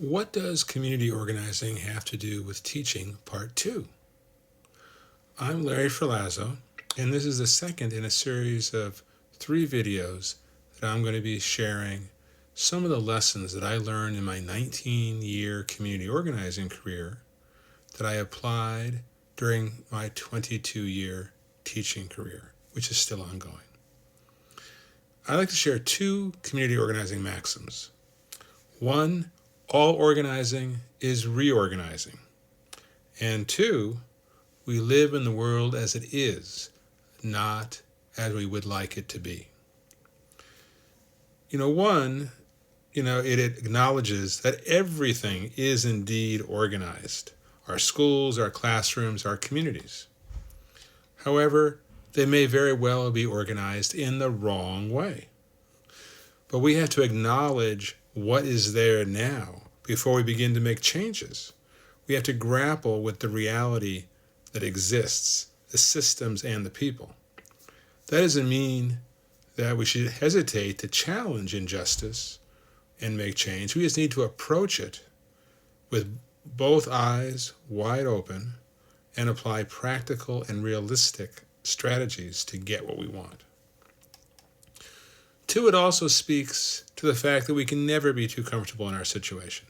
What does community organizing have to do with teaching part 2? I'm Larry Ferlazzo, and this is the second in a series of 3 videos that I'm going to be sharing some of the lessons that I learned in my 19-year community organizing career that I applied during my 22-year teaching career, which is still ongoing. I'd like to share 2 community organizing maxims. 1, all organizing is reorganizing. And 2, we live in the world as it is, not as we would like it to be. One, it acknowledges that everything is indeed organized. Our schools, our classrooms, our communities. However, they may very well be organized in the wrong way. But we have to acknowledge what is there now before we begin to make changes. We have to grapple with the reality that exists, the systems and the people. That doesn't mean that we should hesitate to challenge injustice and make change. We just need to approach it with both eyes wide open and apply practical and realistic strategies to get what we want. 2, it also speaks to the fact that we can never be too comfortable in our situation.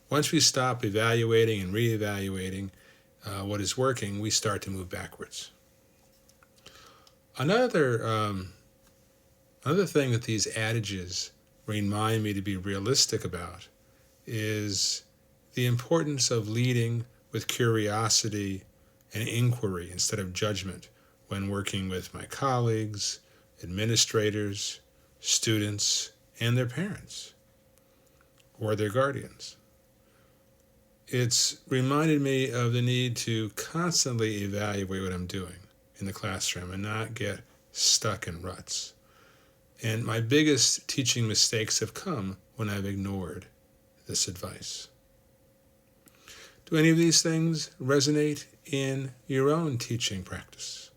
Once we stop evaluating and reevaluating what is working, we start to move backwards. Another thing that these adages remind me to be realistic about is the importance of leading with curiosity and inquiry instead of judgment when working with my colleagues, administrators, students, and their parents or their guardians. It's reminded me of the need to constantly evaluate what I'm doing in the classroom and not get stuck in ruts. And my biggest teaching mistakes have come when I've ignored this advice. Do any of these things resonate in your own teaching practice?